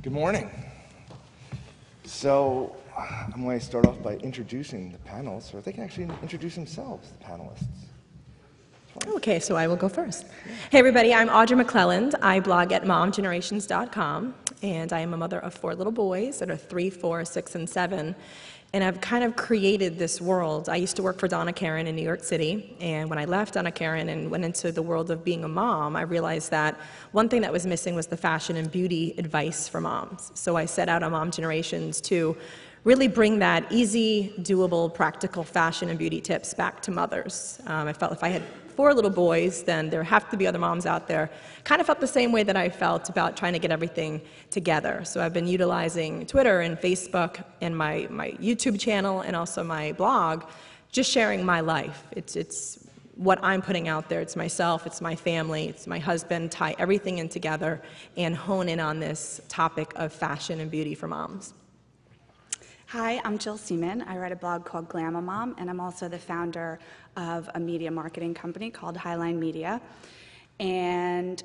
Good morning. So I'm going to start off by introducing the panel, so they can actually introduce themselves, the panelists. Okay, so I will go first. Hey everybody, I'm Audrey McClelland. I blog at momgenerations.com, and I am a mother of 4 little boys that are 3, 4, 6, and 7. And I've kind of created this world. I used to work for Donna Karan in New York City, and when I left Donna Karan and went into the world of being a mom, I realized that one thing that was missing was the fashion and beauty advice for moms. So I set out on Mom Generations to really bring that easy, doable, practical fashion and beauty tips back to mothers. I felt if I had 4 little boys, then there have to be other moms out there. Kind of felt the same way that I felt about trying to get everything together. So I've been utilizing Twitter and Facebook and my YouTube channel and also my blog, just sharing my life. It's what I'm putting out there. It's myself, it's my family, it's my husband, tie everything in together and hone in on this topic of fashion and beauty for moms. Hi, I'm Jill Seiman. I write a blog called Glamour Mom, and I'm also the founder of a media marketing company called Highline Media. And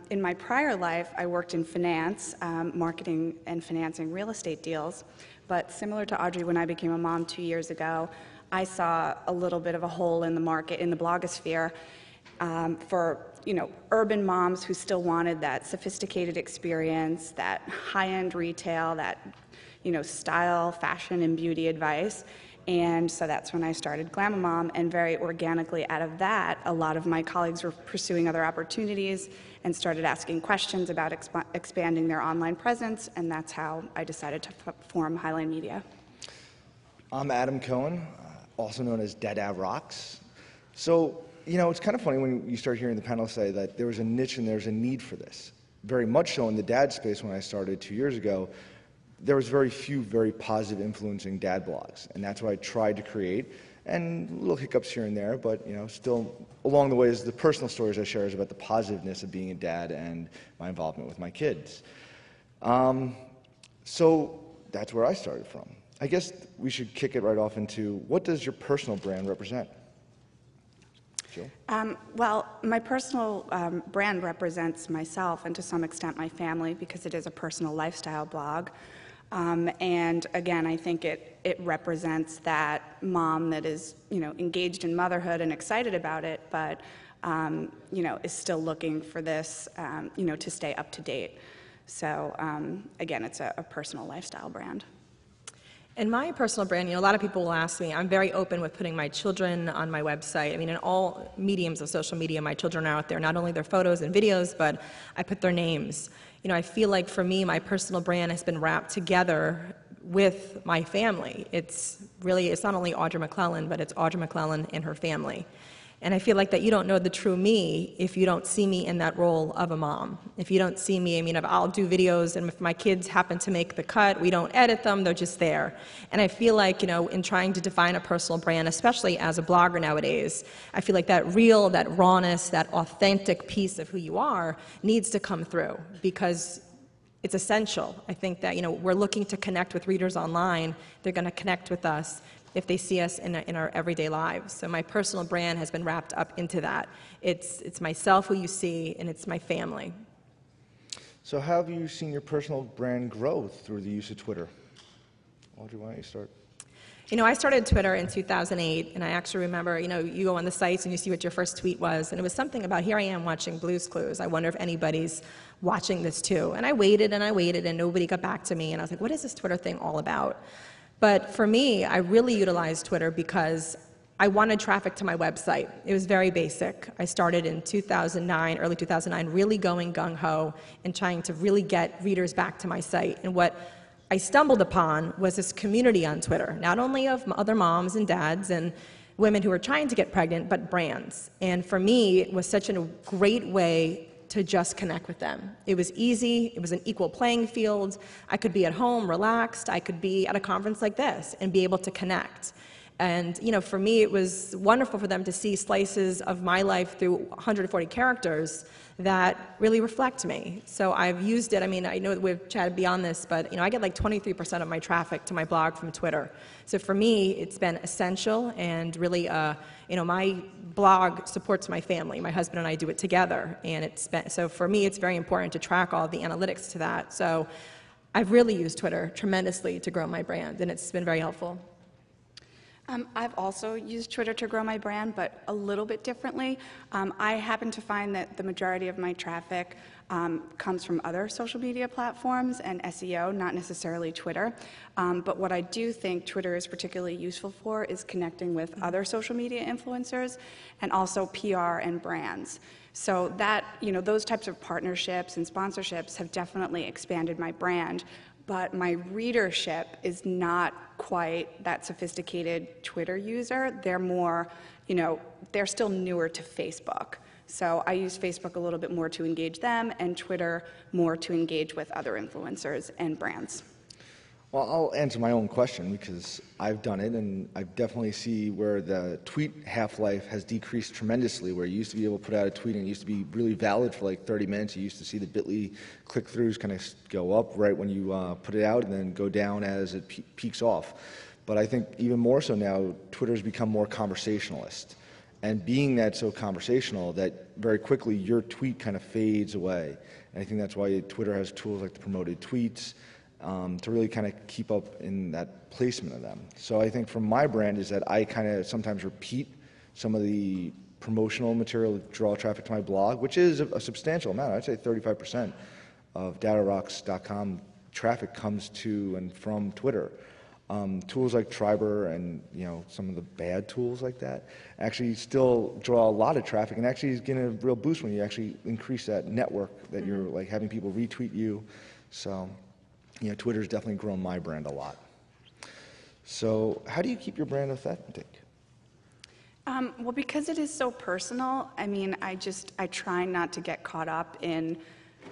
in my prior life, I worked in finance, marketing and financing real estate deals. But similar to Audrey, when I became a mom 2 years ago, I saw a little bit of a hole in the market, in the blogosphere, for urban moms who still wanted that sophisticated experience, that high-end retail, that style, fashion, and beauty advice. And so that's when I started Glamour Mom, and very organically out of that, a lot of my colleagues were pursuing other opportunities and started asking questions about expanding their online presence, and that's how I decided to form Highline Media. I'm Adam Cohen, also known as Dada Rocks. So, it's kind of funny when you start hearing the panel say that there was a niche and there's a need for this. Very much so in the dad space when I started 2 years ago. There was very few very positive influencing dad blogs, and that's what I tried to create, and little hiccups here and there, but still along the way is the personal stories I share is about the positiveness of being a dad and my involvement with my kids. So that's where I started from. I guess we should kick it right off into, what does your personal brand represent? Jill? Well, my personal brand represents myself and to some extent my family, because it is a personal lifestyle blog. And again, I think it represents that mom that is, engaged in motherhood and excited about it, but, is still looking for this, to stay up to date. So again, it's a personal lifestyle brand. In my personal brand, a lot of people will ask me, I'm very open with putting my children on my website. I mean, in all mediums of social media, my children are out there, not only their photos and videos, but I put their names. I feel like for me, my personal brand has been wrapped together with my family. It's not only Audrey McClelland, but it's Audrey McClelland and her family. And I feel like that you don't know the true me if you don't see me in that role of a mom. If you don't see me, if I'll do videos and if my kids happen to make the cut, we don't edit them, they're just there. And I feel like, in trying to define a personal brand, especially as a blogger nowadays, I feel like that real, that rawness, that authentic piece of who you are needs to come through, because it's essential. I think that, we're looking to connect with readers online. They're going to connect with us if they see us in our everyday lives. So my personal brand has been wrapped up into that. It's myself who you see, and it's my family. So how have you seen your personal brand grow through the use of Twitter? Audrey, why don't you start? I started Twitter in 2008, and I actually remember, you go on the sites and you see what your first tweet was, and it was something about, here I am watching Blue's Clues. I wonder if anybody's watching this too. And I waited, and nobody got back to me, and I was like, what is this Twitter thing all about? But for me, I really utilized Twitter because I wanted traffic to my website. It was very basic. I started in 2009, early 2009, really going gung-ho and trying to really get readers back to my site. And what I stumbled upon was this community on Twitter, not only of other moms and dads and women who were trying to get pregnant, but brands. And for me, it was such a great way to just connect with them. It was easy, it was an equal playing field. I could be at home, relaxed, I could be at a conference like this and be able to connect. And for me, it was wonderful for them to see slices of my life through 140 characters that really reflect me. So I've used it. I know that we've chatted beyond this, but I get like 23% of my traffic to my blog from Twitter. So for me, it's been essential, and really, my blog supports my family. My husband and I do it together, and so for me, it's very important to track all the analytics to that. So I've really used Twitter tremendously to grow my brand, and it's been very helpful. I've also used Twitter to grow my brand, but a little bit differently. I happen to find that the majority of my traffic comes from other social media platforms and SEO, not necessarily Twitter. But what I do think Twitter is particularly useful for is connecting with other social media influencers and also PR and brands. So that, those types of partnerships and sponsorships have definitely expanded my brand. But my readership is not quite that sophisticated Twitter user. They're more, they're still newer to Facebook. So I use Facebook a little bit more to engage them, and Twitter more to engage with other influencers and brands. Well, I'll answer my own question because I've done it, and I definitely see where the tweet half-life has decreased tremendously, where you used to be able to put out a tweet and it used to be really valid for like 30 minutes. You used to see the bit.ly click-throughs kind of go up right when you put it out and then go down as it peaks off. But I think even more so now, Twitter's become more conversationalist. And being that so conversational, that very quickly your tweet kind of fades away. And I think that's why Twitter has tools like the promoted tweets, to really kind of keep up in that placement of them. So I think for my brand is that I kind of sometimes repeat some of the promotional material to draw traffic to my blog, which is a substantial amount. I'd say 35% of datarocks.com traffic comes to and from Twitter. Tools like Triber and some of the bad tools like that actually still draw a lot of traffic and actually is getting a real boost when you actually increase that network that you're like having people retweet you. So Twitter's definitely grown my brand a lot. So how do you keep your brand authentic? Well, because it is so personal, I try not to get caught up in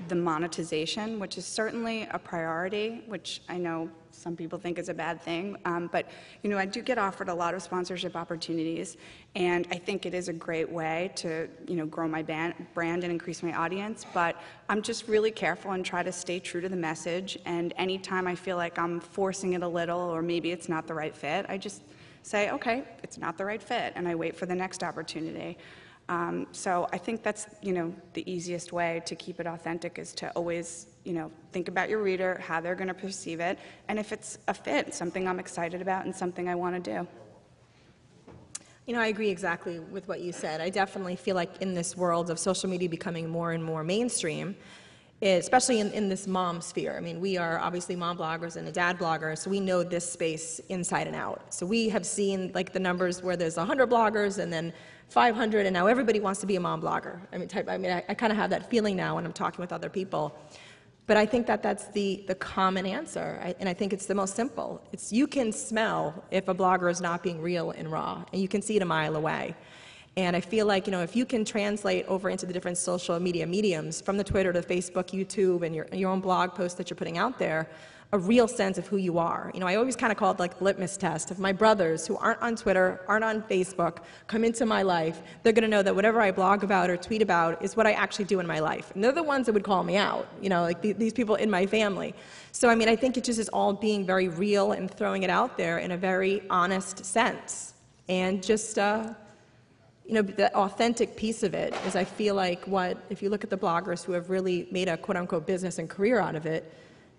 the monetization, which is certainly a priority, which I know some people think is a bad thing. But I do get offered a lot of sponsorship opportunities, and I think it is a great way to grow my brand and increase my audience. But I'm just really careful and try to stay true to the message. And anytime I feel like I'm forcing it a little, or maybe it's not the right fit, I just say, okay, it's not the right fit, and I wait for the next opportunity. So I think that's, the easiest way to keep it authentic is to always, think about your reader, how they're going to perceive it, and if it's a fit, something I'm excited about and something I want to do. I agree exactly with what you said. I definitely feel like in this world of social media becoming more and more mainstream, especially in this mom sphere. We are obviously mom bloggers and a dad blogger, so we know this space inside and out. So we have seen like the numbers where there's 100 bloggers and then 500, and now everybody wants to be a mom blogger. I kind of have that feeling now when I'm talking with other people. But I think that that's the common answer, and I think it's the most simple. It's you can smell if a blogger is not being real and raw, and you can see it a mile away. And I feel like, if you can translate over into the different social media mediums, from the Twitter to Facebook, YouTube, and your own blog posts that you're putting out there, a real sense of who you are. I always kind of call it like the litmus test. If my brothers who aren't on Twitter, aren't on Facebook, come into my life, they're going to know that whatever I blog about or tweet about is what I actually do in my life. And they're the ones that would call me out, like these people in my family. So, I think it just is all being very real and throwing it out there in a very honest sense. And just, the authentic piece of it is I feel like if you look at the bloggers who have really made a quote-unquote business and career out of it,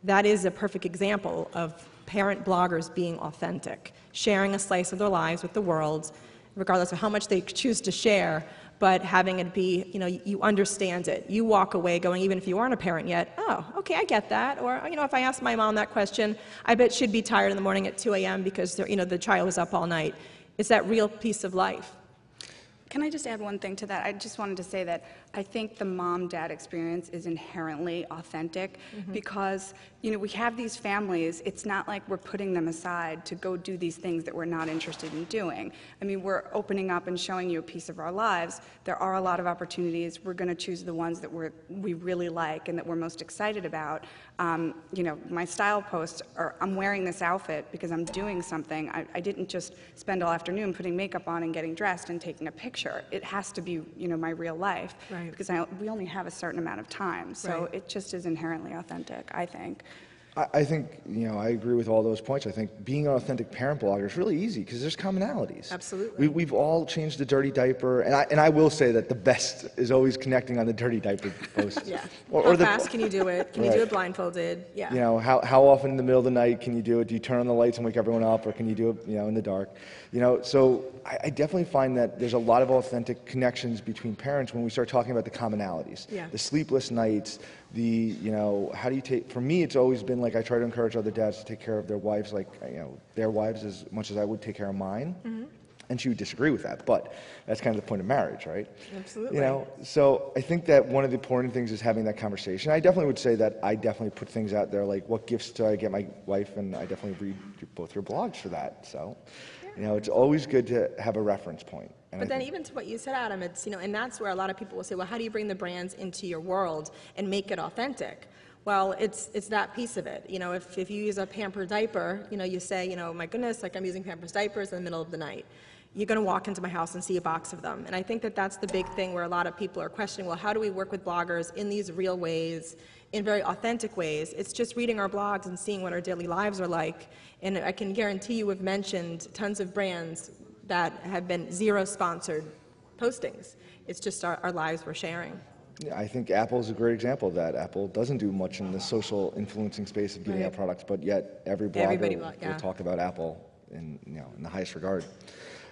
that is a perfect example of parent bloggers being authentic, sharing a slice of their lives with the world, regardless of how much they choose to share, but having it be, you understand it. You walk away going, even if you aren't a parent yet, oh, okay, I get that. Or, if I ask my mom that question, I bet she'd be tired in the morning at 2 a.m. because, the child was up all night. It's that real piece of life. Can I just add one thing to that? I just wanted to say that I think the mom-dad experience is inherently authentic because, we have these families. It's not like we're putting them aside to go do these things that we're not interested in doing. We're opening up and showing you a piece of our lives. There are a lot of opportunities. We're going to choose the ones that we really like and that we're most excited about. My style posts are, I'm wearing this outfit because I'm doing something. I didn't just spend all afternoon putting makeup on and getting dressed and taking a picture. It has to be, my real life. Right. Because we only have a certain amount of time. So It just is inherently authentic, I think. I think, I agree with all those points. I think being an authentic parent blogger is really easy because there's commonalities. Absolutely. We've all changed the dirty diaper, and I will say that the best is always connecting on the dirty diaper post. Yeah. Or How the, fast can you do it? Can you Right. do it blindfolded? Yeah. how often in the middle of the night can you do it? Do you turn on the lights and wake everyone up, or can you do it, in the dark? So I definitely find that there's a lot of authentic connections between parents when we start talking about the commonalities. Yeah. The sleepless nights, how do you take, for me, it's always been like I try to encourage other dads to take care of their wives, their wives as much as I would take care of mine. Mm-hmm. And she would disagree with that, but that's kind of the point of marriage, right? Absolutely. So I think that one of the important things is having that conversation. I definitely would say that I definitely put things out there, like what gifts do I get my wife, and I definitely read both your blogs for that. So, it's always good to have a reference point. But then even to what you said, Adam, it's, and that's where a lot of people will say, well, how do you bring the brands into your world and make it authentic? Well, it's that piece of it. If you use a Pampers diaper, you say, my goodness, like I'm using Pampers diapers in the middle of the night. You're going to walk into my house and see a box of them. And I think that that's the big thing where a lot of people are questioning, well, how do we work with bloggers in these real ways, in very authentic ways? It's just reading our blogs and seeing what our daily lives are like. And I can guarantee you we've mentioned tons of brands that have been zero sponsored postings. It's just our lives we're sharing. Yeah, I think Apple's a great example of that. Apple doesn't do much in the social influencing space of giving out products, but yet every blogger will talk about Apple in the highest regard.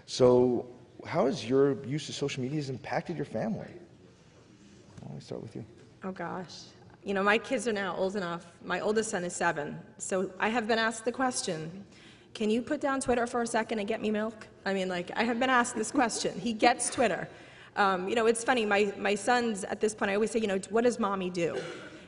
So how has your use of social media impacted your family? Let me start with you. Oh gosh. My kids are now old enough. My oldest son is 7. So I have been asked the question, can you put down Twitter for a second and get me milk? I have been asked this question. He gets Twitter. It's funny, my sons at this point, I always say, what does mommy do?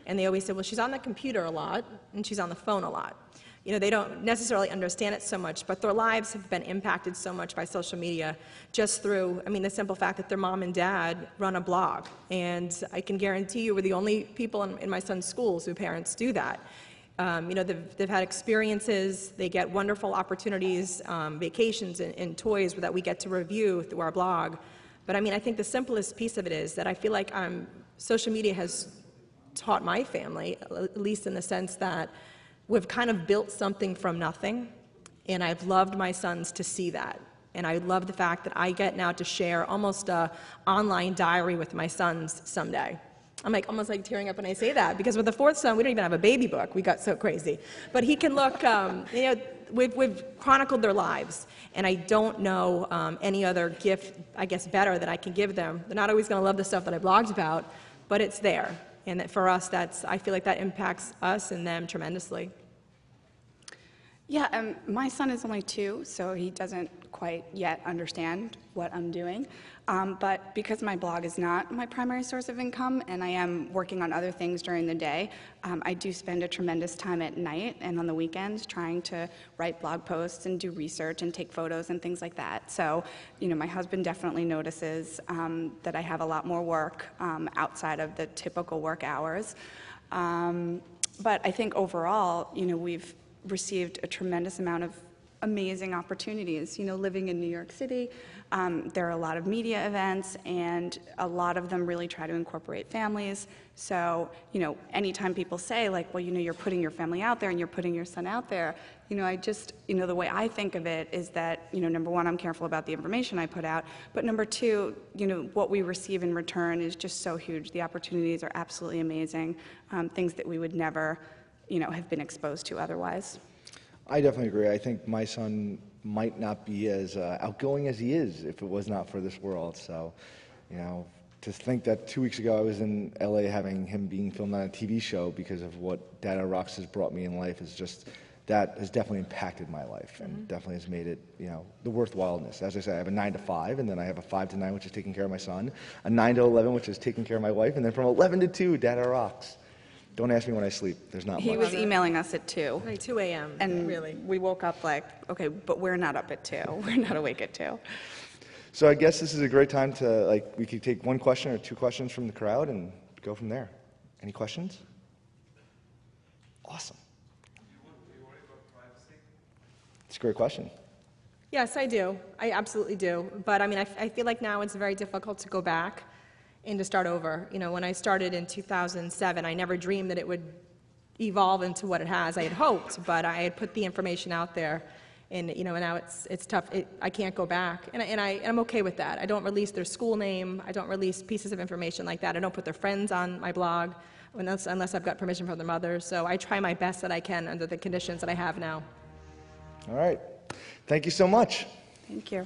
And they always say, well, she's on the computer a lot and she's on the phone a lot. They don't necessarily understand it so much, but their lives have been impacted so much by social media just through, the simple fact that their mom and dad run a blog. And I can guarantee you we're the only people in my son's schools who parents do that. They've had experiences, they get wonderful opportunities, vacations and toys that we get to review through our blog. But I think the simplest piece of it is that I feel like social media has taught my family, at least in the sense that we've kind of built something from nothing, and I've loved my sons to see that. And I love the fact that I get now to share almost an online diary with my sons someday. I'm almost tearing up when I say that, because with the 4th son, we don't even have a baby book. We got so crazy. But he can look, we've chronicled their lives, and I don't know any other gift, I guess, better that I can give them. They're not always going to love the stuff that I blogged about, but it's there. And that for us, I feel like that impacts us and them tremendously. Yeah, my son is only 2, so he doesn't quite yet understand what I'm doing. But because my blog is not my primary source of income, and I am working on other things during the day, I do spend a tremendous time at night and on the weekends trying to write blog posts and do research and take photos and things like that. So, my husband definitely notices that I have a lot more work outside of the typical work hours. But I think overall, we've received a tremendous amount of amazing opportunities. Living in New York City, there are a lot of media events, and a lot of them really try to incorporate families. So, anytime people say, well, you're putting your family out there and you're putting your son out there, I just, the way I think of it is that, number one, I'm careful about the information I put out, but number two, what we receive in return is just so huge. The opportunities are absolutely amazing, things that we would never have been exposed to otherwise. I definitely agree. I think my son might not be as outgoing as he is if it was not for this world. So, to think that 2 weeks ago I was in LA having him being filmed on a TV show because of what Data Rocks has brought me in life is just, that has definitely impacted my life and definitely has made it, the worthwhileness. As I said, I have a 9 to 5, and then I have a 5 to 9, which is taking care of my son, a 9 to 11, which is taking care of my wife, and then from 11 to 2, Data Rocks. Don't ask me when I sleep. There's not much. He was emailing us at 2. 2 a.m. And really, we woke up okay, but we're not up at 2. We're not awake at 2. So I guess this is a great time to, we could take 1 question or 2 questions from the crowd and go from there. Any questions? Awesome. Do you worry about privacy? It's a great question. Yes, I do. I absolutely do. But I feel like now it's very difficult to go back and to start over. When I started in 2007, I never dreamed that it would evolve into what it has. I had hoped, but I had put the information out there, and now it's tough. I can't go back, and I'm okay with that. I don't release their school name. I don't release pieces of information like that. I don't put their friends on my blog unless I've got permission from their mother. So I try my best that I can under the conditions that I have now. All right. Thank you so much. Thank you.